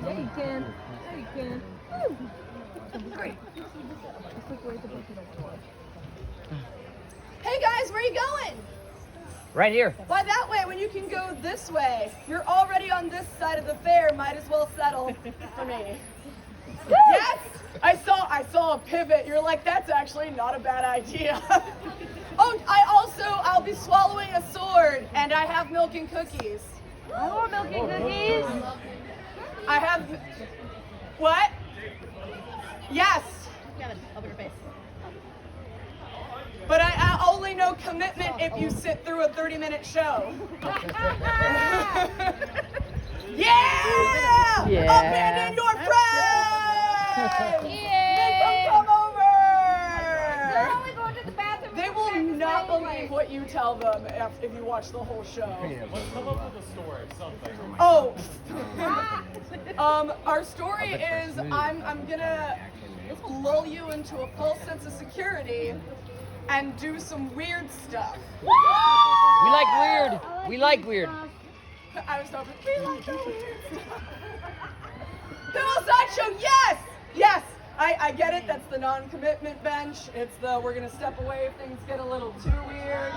Yeah, you can. Yeah, you can. Woo. Hey guys, where are you going? Right here. Why that way when you can go this way? You're already on this side of the fair. Might as well settle for me. Yes, I saw a pivot. You're like, that's actually not a bad idea. Oh, I'll be swallowing a sword, and I have milk and cookies. I want milk and cookies. I have. What? Yes. Open your face. But I only know commitment if you sit through a 30-minute show. Yeah! Yeah. Abandon your friends! Yay! Make them come over! They're only going to the bathroom. They will not believe what you tell them if you watch the whole show. Let's come up with a story, something. Oh, our story is I'm gonna lull you into a false sense of security and do some weird stuff. We like weird. We like weird. I was hoping we like the weird stuff. Pinwheel Sideshow, yes! Yes! I get it, that's the non-commitment bench. It's the we're gonna step away if things get a little too weird.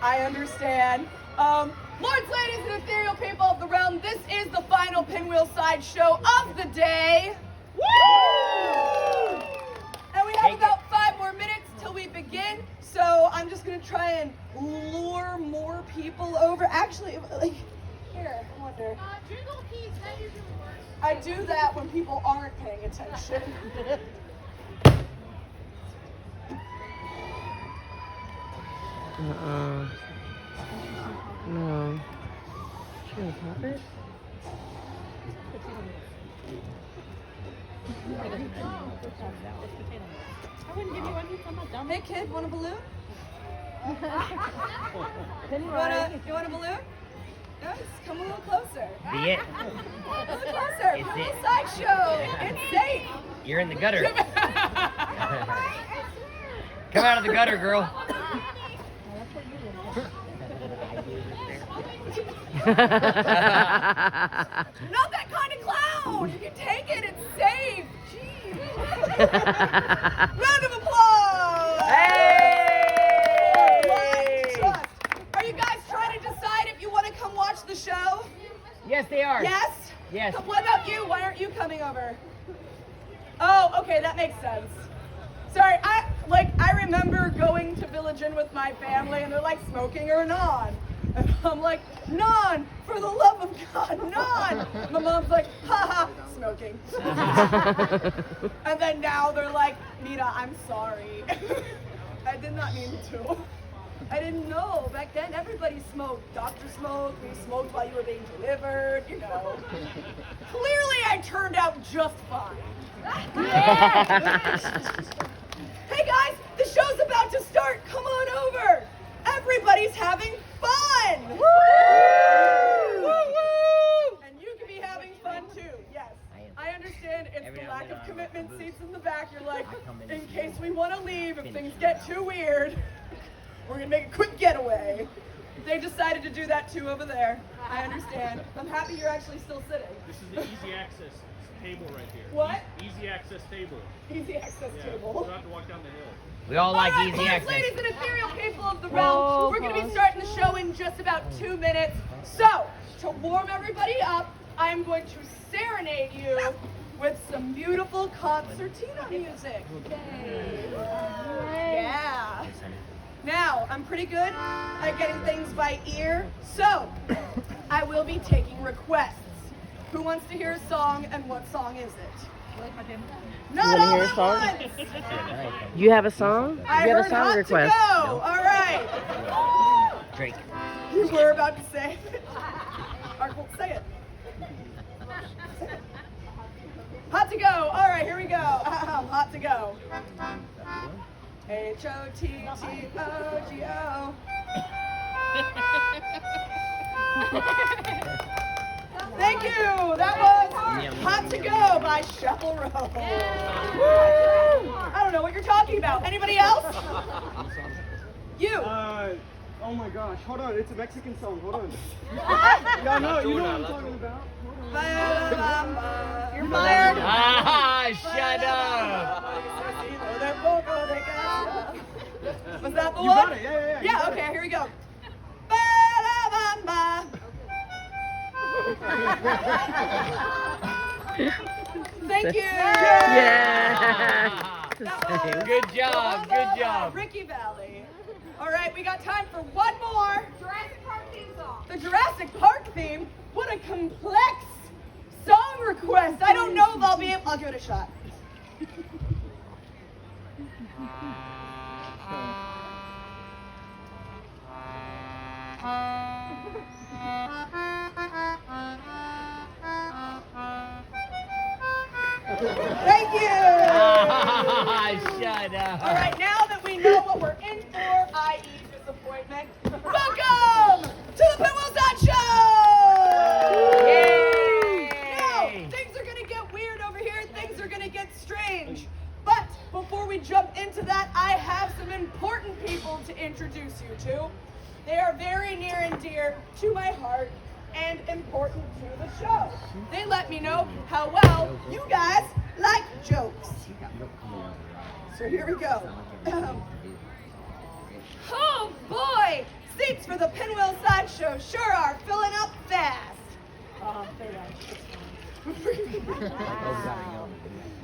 I understand. Lords, ladies, and ethereal people of the realm, this is the final Pinwheel Sideshow of the day. Woo! And we have about 5 more minutes till we begin, so I'm just gonna try and lure more people over. Actually, like, here, I wonder. Jingle keys, that usually works. I do that when people aren't paying attention. No. Should I pop it? I wouldn't give you one. I'm not dumb. Hey kid, want a balloon? You want a balloon? Yes, come a little closer. Be it. A little closer. It's Pinwheel it. Sideshow. It's safe. You're in the gutter. Come out of the gutter, girl. Not that kind of clown. You can take it. It's safe. Jeez. Round of applause. Hey! Blind trust. Are you guys trying to decide if you want to come watch the show? Yes, they are. Yes? Yes. What about you? Why aren't you coming over? Oh, okay, that makes sense. Sorry, I remember going to Village Inn with my family and they're like, smoking or non? And I'm like, non, for the love of God, non. My mom's like, haha, smoking. And then now they're like, Nita, I'm sorry. I did not mean to. I didn't know. Back then, everybody smoked. Doctor smoked. We smoked while you were being delivered, you know. Clearly, I turned out just fine. Hey guys, the show's about to start. Come on over. Everybody's having fun. Woo! Woo! Woo! And you can be having fun too. Yes. I understand it's the lack of commitment seats in the back. You're like, in case we want to leave, if things get too weird, we're going to make a quick getaway. They decided to do that too over there. I understand. I'm happy you're actually still sitting. This is the easy access table right here. What? Easy access table. Easy access Yeah, table. you don't have to walk down the hill. We all like right, easy lords, access. ladies, and ethereal people of the realm, we're going to be starting the show in just about 2 minutes. So, to warm everybody up, I'm going to serenade you with some beautiful concertina music. Yay. Yeah. Now, I'm pretty good at getting things by ear, so I will be taking requests. Who wants to hear a song, and what song is it? Not You all wanna hear a at song? once. You have a song? I You have heard a song hot request? to go. All right. Drake. You were about to say it. All right, well, say it. Hot to go. All right, here we go. Hot to go. H-O-T-T-O-G-O. Thank you. That was Hot to Go by Scarborough. I don't know what you're talking about. Anybody else? You. Oh my gosh, hold on, it's a Mexican song, hold on. Yeah, no, you know what I'm talking about. Hold on. fired. Ah, shut up. Was that the You one? got it, yeah, you Yeah, got okay, it. here we go. Ba-da-ba-ba. Thank you. Yeah. That was Good job. Wanda Good by job. Ricky Valley. All right, we got time for one more. Jurassic Park theme song. The Jurassic Park theme. What a complex song request. I don't know if I'll be able. I'll give it a shot. Thank you. Shut up. All right, now that we know what we're in for, i.e. disappointment, welcome to the Pinwheel Sideshow! Yay! Now, things are going to get weird over here. Things are going to get strange. But before we jump into that, I have some important people to introduce you to. They are very near and dear to my heart and important to the show. They let me know how well you guys like jokes. So here we go. Oh boy! Seats for the Pinwheel Sideshow sure are filling up fast.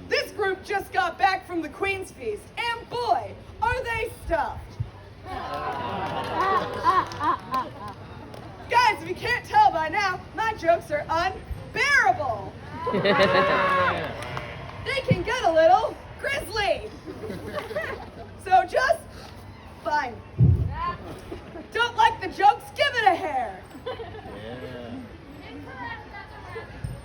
This group just got back from the Queen's Feast, and boy, are they stuffed. Guys, if you can't tell by now, my jokes are unbearable. They can get a little grisly. So just fine. Don't like the jokes? Give it a hair.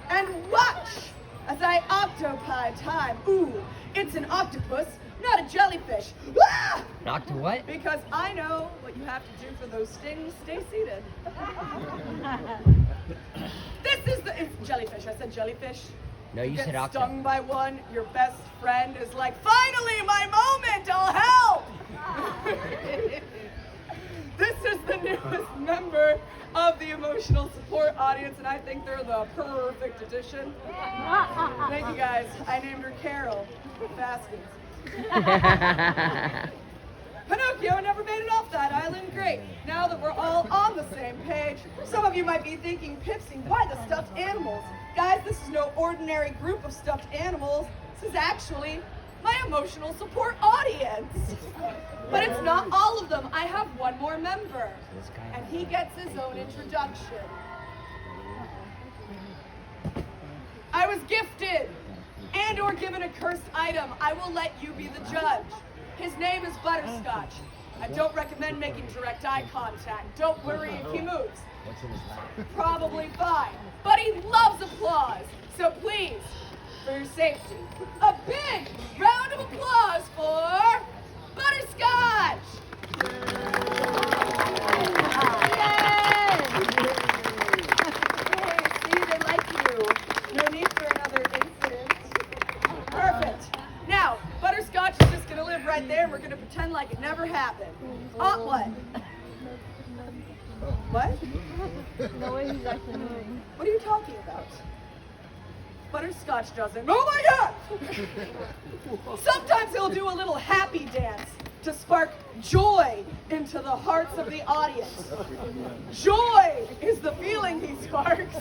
And watch as I octopi time. Ooh, it's an octopus, not a jellyfish. Ah! Doctor what? Because I know what you have to do for those stings. Stay seated. It's jellyfish. I said jellyfish. No, you Get said octopus. stung by one, your best friend is like, finally, my moment, I'll help! This is the newest member of the emotional support audience, and I think they're the perfect addition. Thank you guys. I named her Carol Baskins. Pinocchio never made it off that island. Great. Now that we're all on the same page, some of you might be thinking, Pipsy, why the stuffed animals? Guys, this is no ordinary group of stuffed animals. This is actually my emotional support audience. But it's not all of them. I have one more member, and he gets his own introduction. I was gifted and or given a cursed item. I will let you be the judge. His name is Butterscotch. I don't recommend making direct eye contact. Don't worry if he moves. Probably fine. But he loves applause. So please, for your safety, a big round of applause for Butterscotch! Hey, see, they like you. No need for another incident. Perfect. Now, Butterscotch is just gonna live right there, and we're gonna pretend like it never happened. What? What? No way he's actually moving. What are you talking about? Butterscotch doesn't. Oh my God! Sometimes he'll do a little happy dance to spark joy into the hearts of the audience. Joy is the feeling he sparks.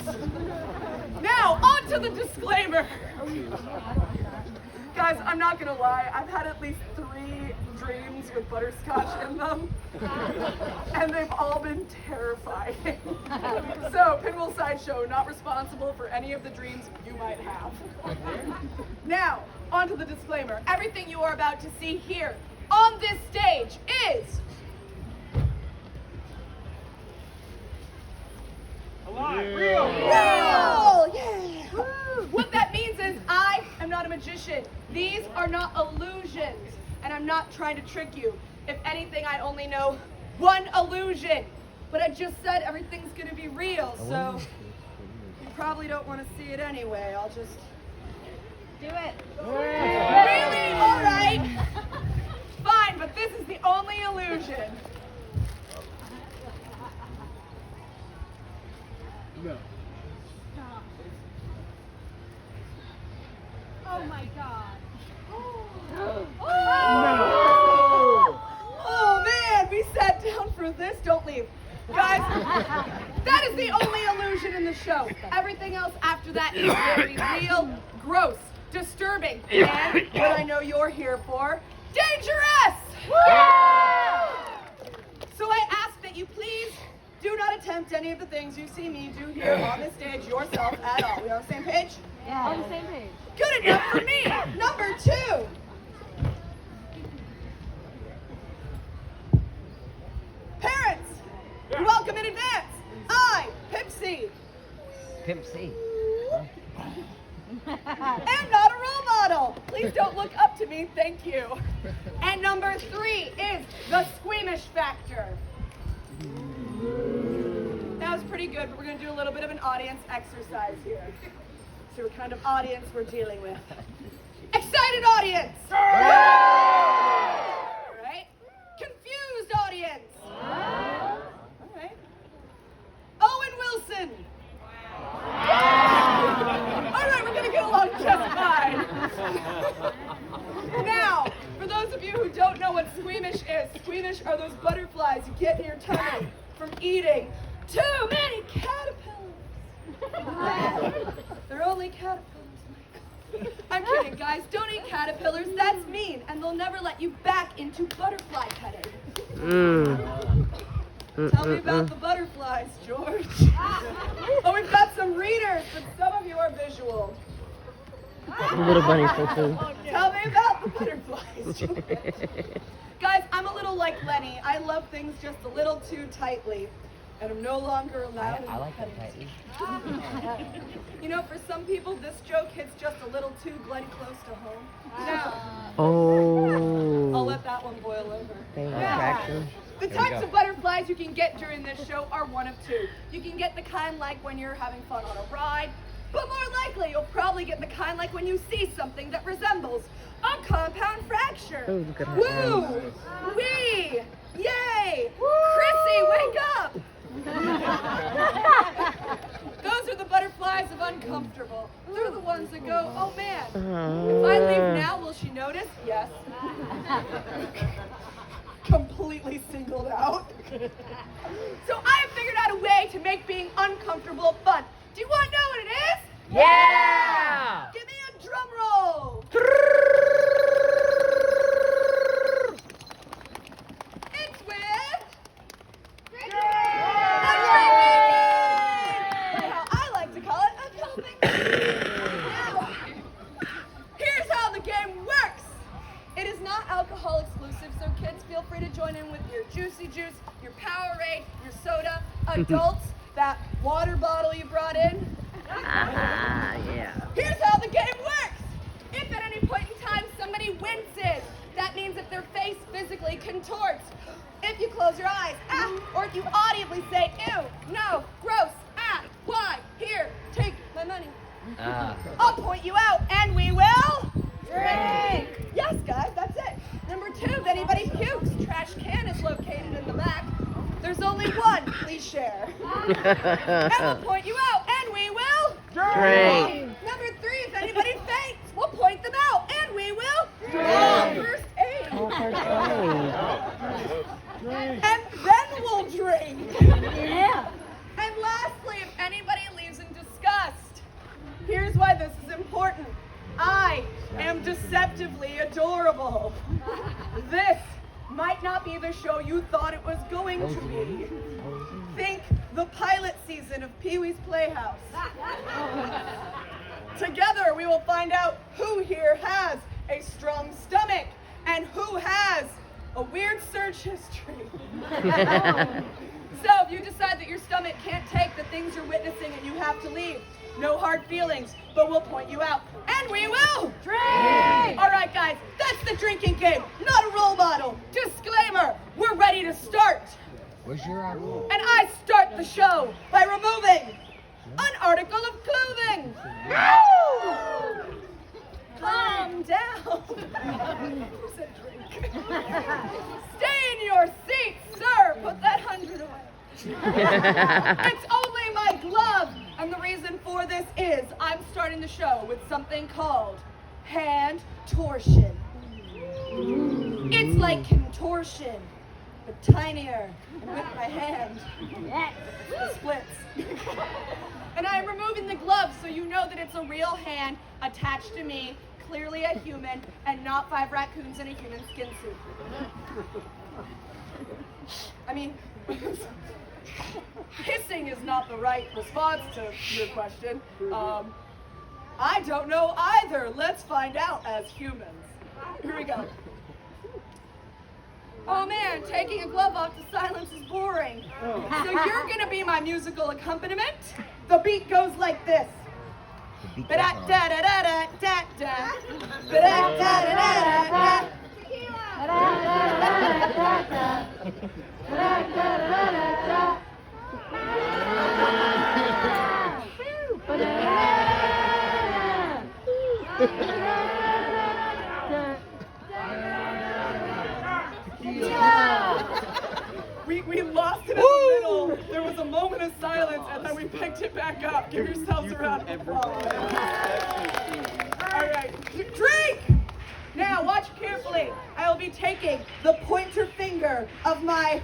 Now, on to the disclaimer. Guys, I'm not gonna lie, I've had at least 3 dreams with Butterscotch in them, and they've all been terrifying. So, Pinwheel Sideshow, not responsible for any of the dreams you might have. Now, on to the disclaimer. Everything you are about to see here on this stage is Alive. real! Yeah! What that means is I am not a magician. These are not illusions, and I'm not trying to trick you. If anything, I only know one illusion. But I just said everything's gonna be real, so you probably don't want to see it anyway. I'll just Do it. Really? All right. Fine, but this is the only illusion. No. my god. Oh man, we sat down for this. Don't leave. Guys, that is the only illusion in the show. Everything else after that is very real, gross, disturbing, and what I know you're here for, dangerous! So I ask that you please do not attempt any of the things you see me do here on this stage yourself at all. We on the same page? Yeah. On the same page. Good enough for me. Number 2. Parents, you're welcome in advance. I, Pipsy, Pimp C. am not a role model. Please don't look up to me, thank you. And number 3 is the squeamish factor. That was pretty good, but we're going to do a little bit of an audience exercise here. See what kind of audience we're dealing with. Excited audience! Alright. Confused audience! Alright. Owen Wilson! Alright, we're going to get along just fine. Now, for those of you who don't know what squeamish is, squeamish are those butterflies you get in your tummy from eating too many caterpillars. They're only caterpillars, Michael. I'm kidding, guys. Don't eat caterpillars. That's mean, and they'll never let you back into butterfly petting. Tell me about the butterflies, George. Oh, we've got some readers, but some of you are visual. Little bunny poo. Tell me about the butterflies, George. Guys, I'm a little like Lenny. I love things just a little too tightly, and I'm no longer allowed. I like that tightly. You know, for some people, this joke hits just a little too bloody close to home. Now, I'll Oh. let that one boil over. Favorite attraction. The types of butterflies you can get during this show are one of 2. You can get the kind like when you're having fun on a ride, but more likely you'll probably get the kind like when you see something that resembles a compound fracture. Oh, look at her Woo! eyes. Wee! Yay! Chrissy, wake up! Those are the butterflies of uncomfortable. They're the ones that go, oh man, if I leave now, will she notice? Yes. Completely singled out. So I have figured out a way to make being uncomfortable fun. Do you want to know what it is? Yeah! Give me a drum roll. It's with I like to call it a helping. Now, here's how the game works. It is not alcohol exclusive, so kids feel free to join in with your juicy juice, your Powerade, your soda. Adults, that water bottle you brought in. Yeah. Here's how the game works. If at any point in time somebody winces, that means if their face physically contorts. If you close your eyes, or if you audibly say, ew, no, gross, why, here, take my money. I'll point you out, and we will drink. Yes, guys, that's it. Number 2, if anybody pukes, trash can is located in the back. There's only one, please share. And we'll point you out, and we will Drink. Number 3, if anybody faints, we'll point them out, and we will first aid. And then we'll drink. Yeah. And lastly, if anybody leaves in disgust, here's why this is important. I am deceptively adorable. This might not be the show you thought it was going to be. Think the pilot season of Pee-wee's Playhouse. Together we will find out who here has a strong stomach and who has a weird search history. So if you decide that your stomach can't take the things you're witnessing and you have to leave, no hard feelings, but we'll point you out. And we will drink! All right, guys, that's the drinking game, not a role model. Disclaimer, we're ready to start. Where's your rule? And I start the show by removing an article of clothing. Calm down. Who said drink? Stay in your seat, sir. Put that 100 away. It's only my glove. And the reason for this is I'm starting the show with something called hand torsion. It's like contortion, but tinier and with my hand. The splits. And I'm removing the gloves so you know that it's a real hand attached to me, clearly a human, and not 5 raccoons in a human skin suit. I mean, hissing is not the right response to your question. I don't know either. Let's find out as humans. Here we go. Oh man, taking a glove off to silence is boring. So you're gonna be my musical accompaniment. The beat goes like this. Ba-da-da-da-da-da-da. Ba-da-da-da-da-da-da. We lost it in the middle. There was a moment of silence, and then we picked it back up. Give yourselves a round of applause. All right, drink! Now, watch carefully. I will be taking the pointer finger of my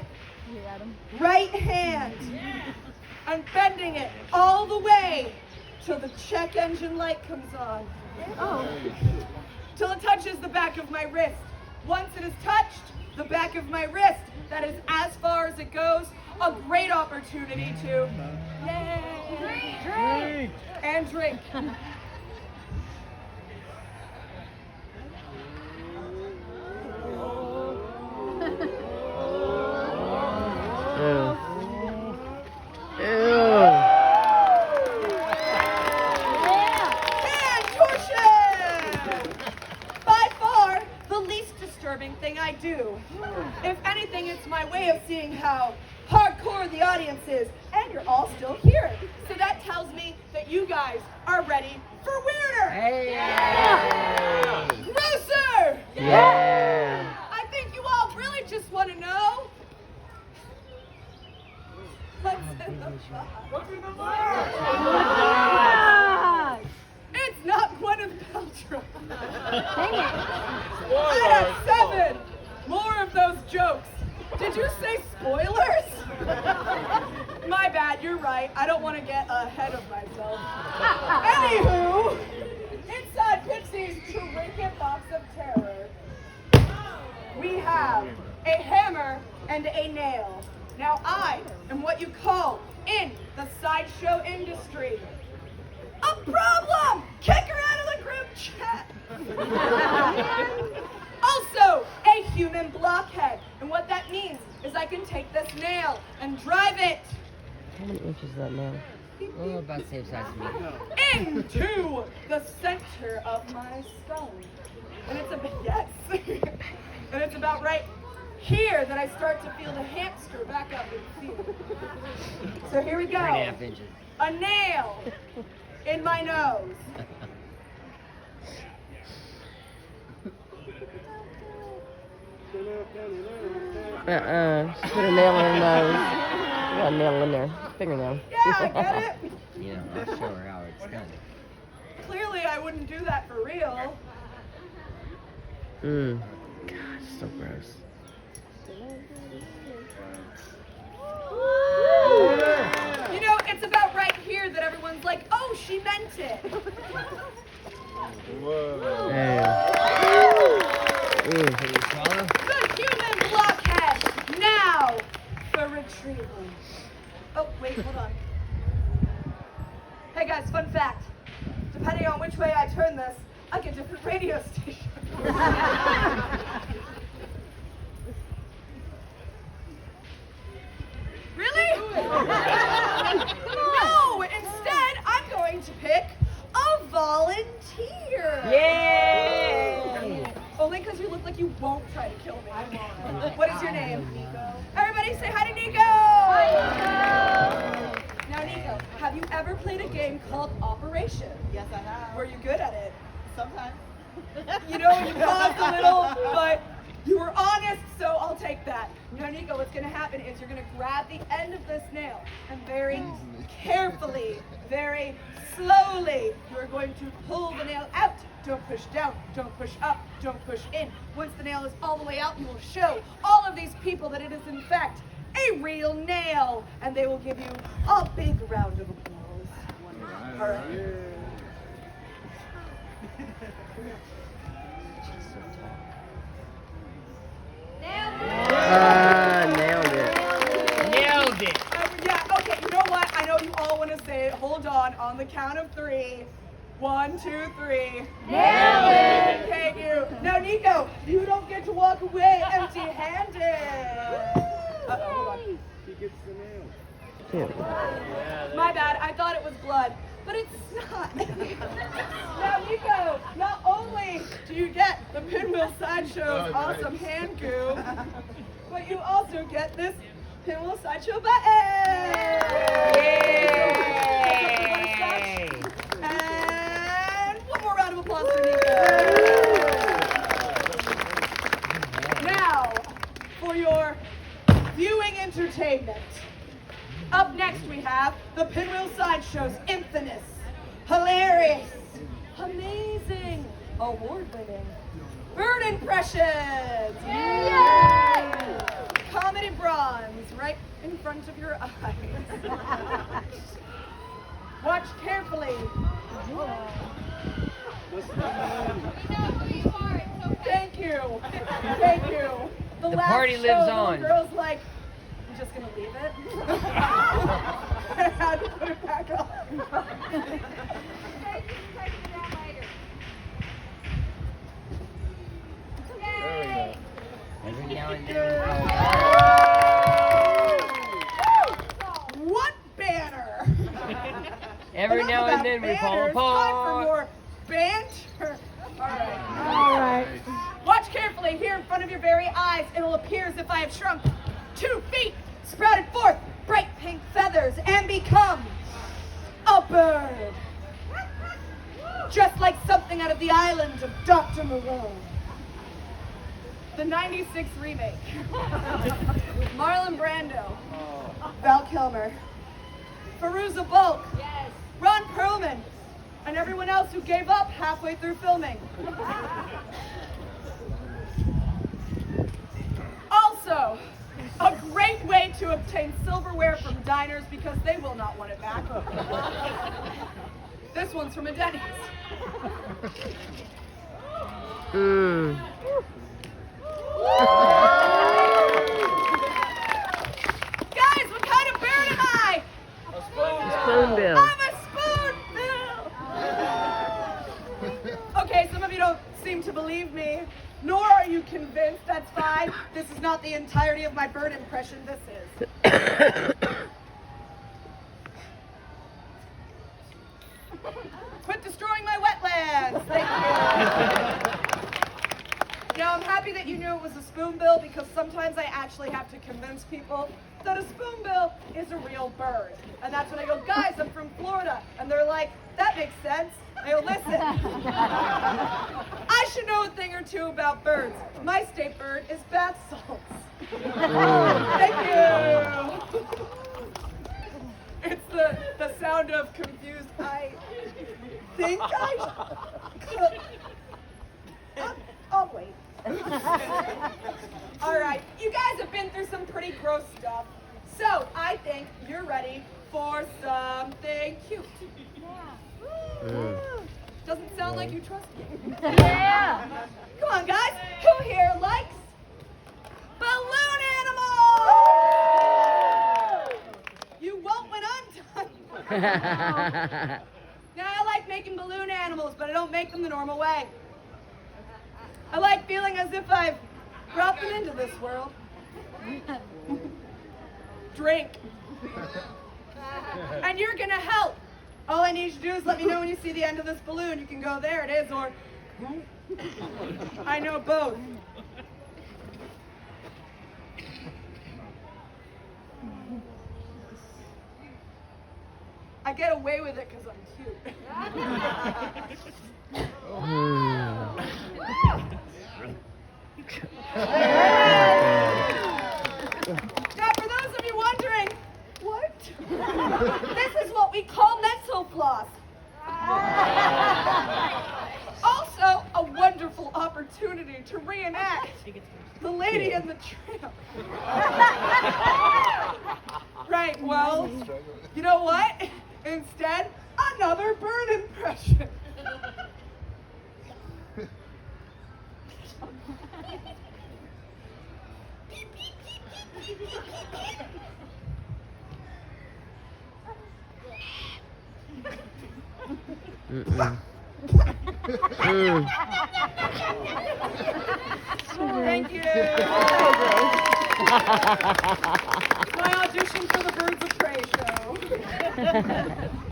right hand and bending it all the way till the check engine light comes on. Till it touches the back of my wrist. Once it is touched, the back of my wrist, that is as far as it goes, a great opportunity to drink and drink. Thing I do. If anything, it's my way of seeing how hardcore the audience is, and you're all still here. So that tells me that you guys are ready for weirder. Hey! Yeah. Grosser. Yeah. I think you all really just want to know what's in the box. What's in the box? It's not Gwyneth Paltrow. Dang it. I have 7 more of those jokes. Did you say spoilers? My bad, you're right. I don't want to get ahead of myself. Anywho, inside Pixie's trinket box of terror, we have a hammer and a nail. Now I am what you call in the sideshow industry a problem! Kick her out of the group chat! Also, a human blockhead. And what that means is I can take this nail and drive it How many inches is that now? Oh, about the same size as me. into the center of my skull. And it's yes. And it's about right here that I start to feel the hamster back up in the field. So here we go. 3.5 inches. A nail in my nose. Just put a nail in her nose. Got a nail in there. Fingernail. Yeah, get it? Yeah, I'll show her how it's done. Clearly I wouldn't do that for real. God, so gross. You know, it's about right here that everyone's like, oh, she meant it. Can you swallow? The human blockhead. Now for retrieval. Oh, wait, hold on. Hey guys, fun fact. Depending on which way I turn this, I get different radio stations. Really? No, instead I'm going to pick a volunteer. Yay! Only because you look like you won't try to kill me. What is your name? Nico. Everybody say hi to Nico! Hi, Nico! Now, Nico, have you ever played a game called Operation? Yes, I have. Were you good at it? Sometimes. You know, you paused a little, but you were honest, so I'll take that. Now, Nico, what's going to happen is you're going to grab the end of this nail and very carefully, very slowly, you're going to pull the nail out don't push down, don't push up, don't push in. Once the nail is all the way out, you will show all of these people that it is in fact a real nail, and they will give you a big round of applause. All right. Nailed it. Nailed it. Yeah, okay, you know what? I know you all want to say it. Hold on the count of 3. 1, 2, 3. Nailed it. Okay, you. Now, Nico, you don't get to walk away empty-handed. Hold on. He gets the nail. My bad. I thought it was blood, but it's not. Now, Nico, not only do you get the Pinwheel Sideshow's awesome hand goo, but you also get this Pinwheel Sideshow button. Yay! And one more round of applause for Nico. Now, for your viewing entertainment. Up next we have the Pinwheel Sideshow's infamous, hilarious, amazing, award-winning bird impressions! Yay! Comedy bronze right in front of your eyes. Watch carefully. Thank you. Thank you. The last party show, lives the little on. girl's like, I'm just gonna leave it. I had to put it back on. Every now and then. What banner? Every Enough now about and then we fall banners. Time for apart. more banter. All All right. Watch carefully here in front of your very eyes. It'll appear as if I have shrunk 2 feet, sprouted forth bright pink feathers, and become a bird. Just like something out of the island of Dr. Moreau. The 96 remake. Marlon Brando. Val Kilmer. Fairuza Balk. Yes. Ron Perlman. And everyone else who gave up halfway through filming. Also, a great way to obtain silverware from diners because they will not want it back. This one's from a Denny's. Guys, what kind of bird am I? Spoonbill. I'm a spoonbill. Okay, some of you don't seem to believe me, nor are you convinced. That's fine. This is not the entirety of my bird impression. This is. Quit destroying my wetlands. Thank you. Now, I'm happy that you knew it was a spoonbill because sometimes I actually have to convince people that a spoonbill is a real bird. And that's when I go, guys, I'm from Florida. And they're like, that makes sense. I go, listen, I should know a thing or two about birds. My state bird is bath salts. Thank you. It's the sound of confused. I think I'll wait. All right, you guys have been through some pretty gross stuff, so I think you're ready for something cute. Doesn't sound like you trust me. Yeah. Come on, guys. Who here likes balloon animals? You won't when I'm done. Now, I like making balloon animals, but I don't make them the normal way. I like feeling as if I've brought them into this world. Drink. And you're gonna help. All I need you to do is let me know when you see the end of this balloon. You can go, there it is, or I know both. I get away with it because I'm cute. Now, for those of you wondering, what? This is what we call mental floss. Also, to reenact the Lady and the Tramp. Right, well, you know what? Instead, another bird impression. Thank you. My audition for the Birds of Prey show.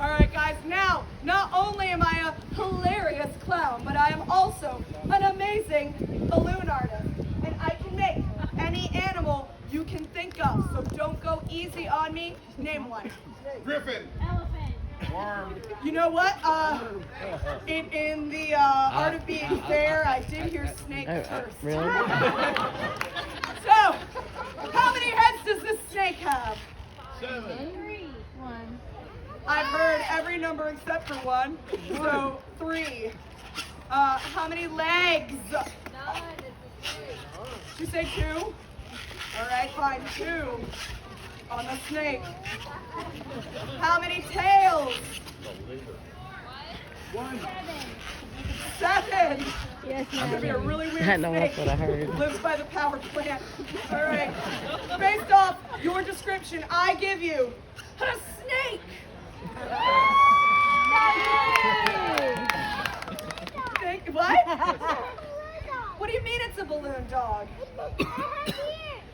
All right, guys. Now, not only am I a hilarious clown, but I am also an amazing balloon artist, and I can make any animal you can think of. So don't go easy on me. Name one. Griffin. You know what? In the art of being fair, I did hear snake first. Really? So, how many heads does this snake have? 7. 3. 1. I've heard every number except for one. So 3. How many legs? Did you say 2? All right, fine, 2 on the snake. How many tails? 7. Yes, It's gonna be a really weird I know, snake. that's what I heard. Lives by the power plant. All right. Based off your description, I give you a snake. What? What do you mean it's a balloon dog?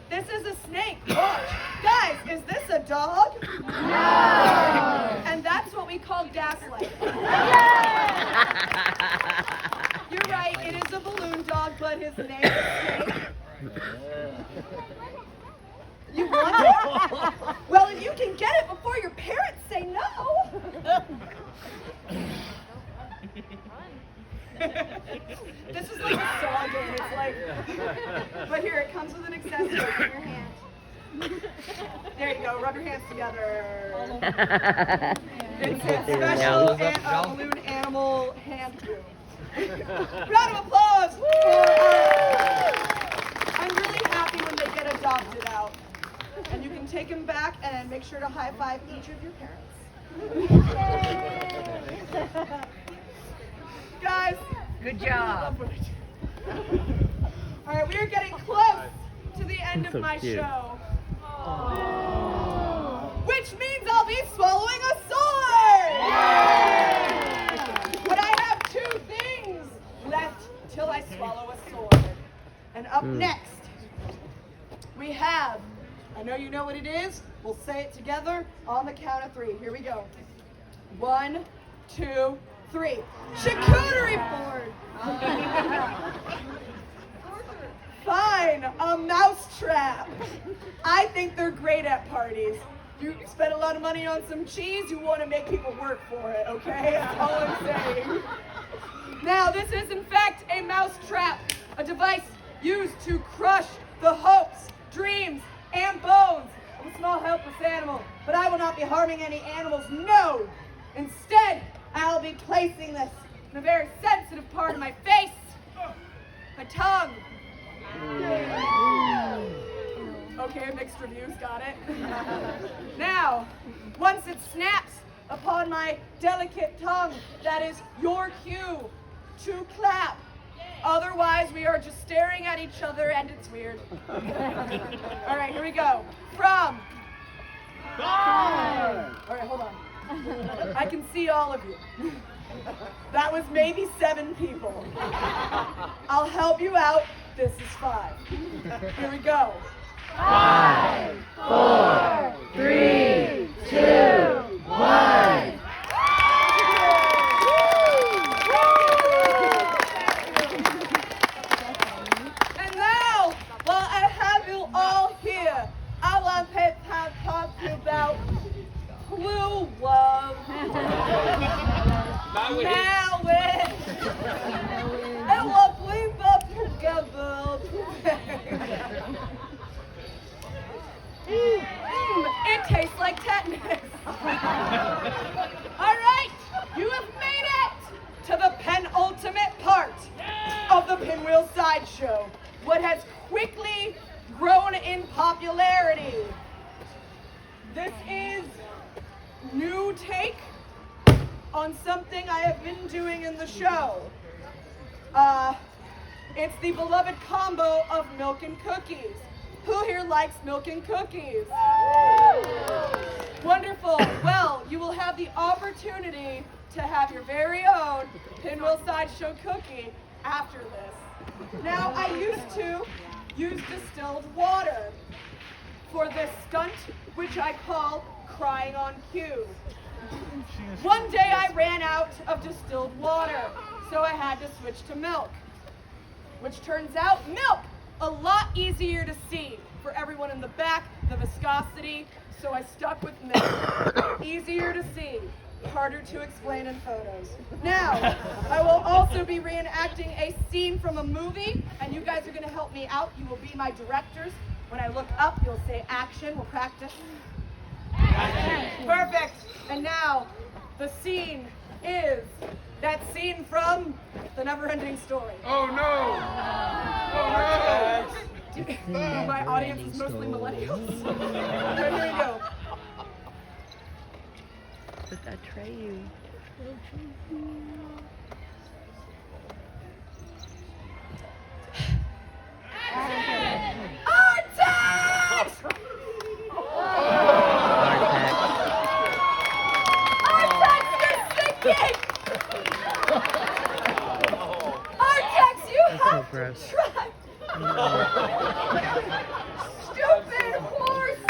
This is a snake. Watch. Guys, is this a dog? No. And that's what we call gaslight. You're right, it is a balloon dog, but his name is Snake. You want it? Well, if you can get it before your parents say no. This is like a saw game. It's like, but here, it comes with an accessory in your hand. There you go, rub your hands together. It's a special balloon animal hand glue. Round of applause for I'm really happy when they get adopted out. And you can take them back and make sure to high five each of your parents. Guys, Good job. all right, we are getting close to the end of So my cute. show. Which means I'll be swallowing a sword! But I have 2 things left till I swallow a sword. And up next, we have, I know you know what it is, we'll say it together on the count of 3. Here we go. 1, 2, 3. Charcuterie board! Fine, a mousetrap. I think they're great at parties. You spend a lot of money on some cheese, you want to make people work for it, okay? That's all I'm saying. Now, this is in fact a mousetrap, a device used to crush the hopes, dreams, and bones of a small helpless animal. But I will not be harming any animals, no! Instead, I'll be placing this in a very sensitive part of my face, my tongue. Okay, mixed reviews, got it. Now, once it snaps upon my delicate tongue, that is your cue to clap. Otherwise, we are just staring at each other and it's weird. All right, here we go. From 5. All right, hold on. I can see all of you. That was maybe 7 people. I'll help you out. This is 5. Here we go. 5, 4, 3, 2, 1. And now, while I have you all here, I want to talk to you about blue love. Marriage. And what we love together. It tastes like tetanus. Sideshow, what has quickly grown in popularity. This is new take on something I have been doing in the show. It's the beloved combo of milk and cookies. Who here likes milk and cookies? Wonderful. Well, you will have the opportunity to have your very own Pinwheel Sideshow cookie after this. Now, I used to use distilled water for this stunt, which I call crying on cue. One day I ran out of distilled water, so I had to switch to milk, which turns out milk, a lot easier to see for everyone in the back, the viscosity, so I stuck with milk. Easier to see, harder to explain in photos. Now, I will also be reenacting a scene from a movie, and you guys are gonna help me out. You will be my directors. When I look up, you'll say action. We'll practice. Action. Perfect. And now, the scene is that scene from The Never-Ending Story. Oh no! Oh no! My audience is mostly millennials. Okay, here we go. Put that tray you. Artex! Artex, you're sinking! Artex, you That's so have to gross. try! Stupid horse!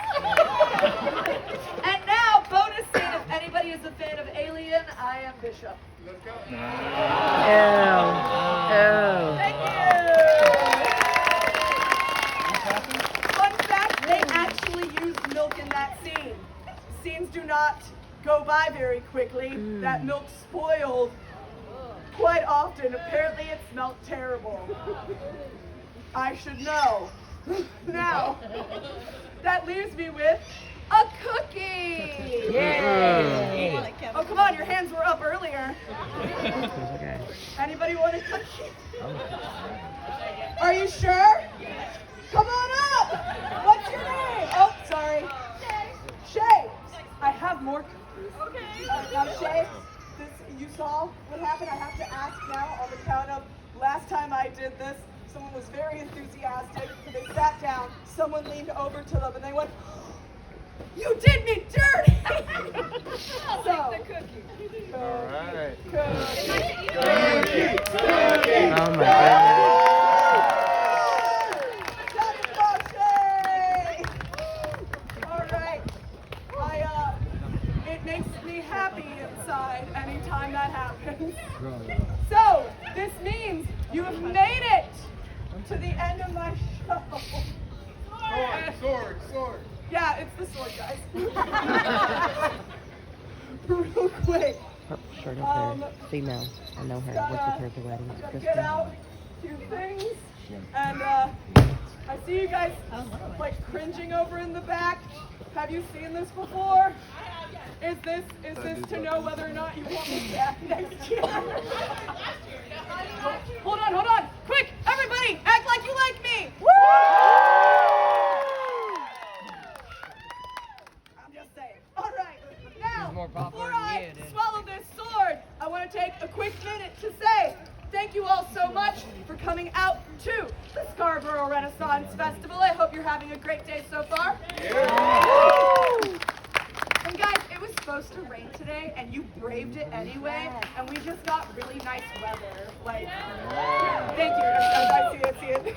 And now, bonus scene, if anybody is a fan of Alien, I am Bishop. Let's go. Ew. Thank you! Fun fact, they actually used milk in that scene. Scenes do not go by very quickly. That milk spoiled quite often. Apparently it smelled terrible. I should know. Now, that leaves me with a cookie! Yay! Oh, come on, your hands were up earlier. Okay. Anybody want a cookie? Are you sure? Come on up! What's your name? Oh, sorry. Shay. I have more cookies. Okay. Now, Shay, you saw what happened. I have to ask now on the count of last time I did this, someone was very enthusiastic. They sat down, someone leaned over to them, and they went, "You did me dirty!" I'll take the cookie. All right. Cookie. Oh my goodness. All right. It makes me happy inside anytime that happens. So, this means you have made it to the end of my show. Sword. Yeah, it's the sword, guys. Real quick. Oh, short up there. Female. I know her. Worked with her at the wedding. Get Kristen. out a few things. And I see you guys like cringing over in the back. Have you seen this before? Is this to know whether or not you want me back next year? Hold on. Quick, everybody, act like you like me. Woo! I'm just saying. All right, now, He's more popular before than I you, dude. swallow this sword, I want to take a quick minute to say thank you all so much for coming out to the Scarborough Renaissance Festival. I hope you're having a great day so far. Woo! And guys, it was supposed to rain today, and you braved it anyway, and we just got really nice weather. Like, thank you. I see it.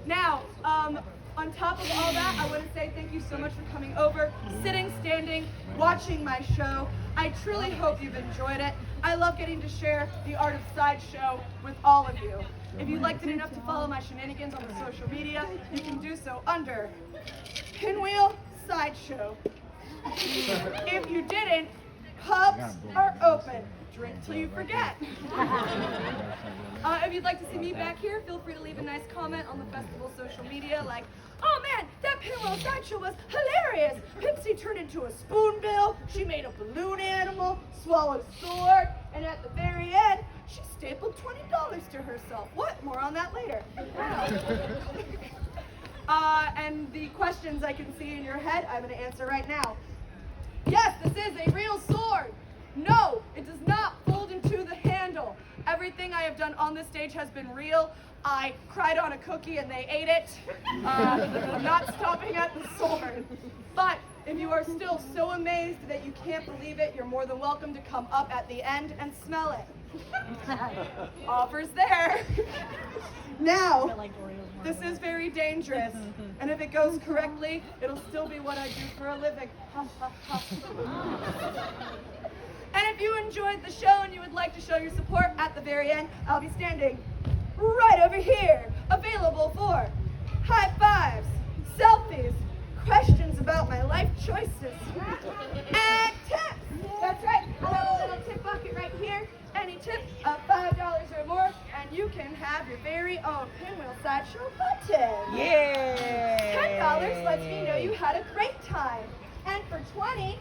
Now, on top of all that, I want to say thank you so much for coming over, sitting, standing, watching my show. I truly hope you've enjoyed it. I love getting to share the art of sideshow with all of you. If you liked it enough to follow my shenanigans on the social media, you can do so under Pinwheel Sideshow. If you didn't, pubs are open. Drink till you forget. if you'd like to see me back here, feel free to leave a nice comment on the festival social media like, oh man, that Pinwheel Sideshow was hilarious. Pipsy turned into a spoonbill, she made a balloon animal, swallowed a sword, and at the very end, she stapled $20 to herself. What? More on that later. And the questions I can see in your head, I'm going to answer right now. Yes, this is a real sword. No, it does not fold into the handle. Everything I have done on this stage has been real. I cried on a cookie and they ate it. I'm not stopping at the sword. But if you are still so amazed that you can't believe it, you're more than welcome to come up at the end and smell it. Offers there. Now, this is very dangerous, and if it goes correctly, it'll still be what I do for a living. And if you enjoyed the show and you would like to show your support at the very end, I'll be standing right over here, available for high fives, selfies, questions about my life choices, and tips. That's right, I have a little tip bucket right here. Any tip of $5 or more, and you can have your very own Pinwheel Sideshow button. Yeah. $10 lets me know you had a great time. And for $20,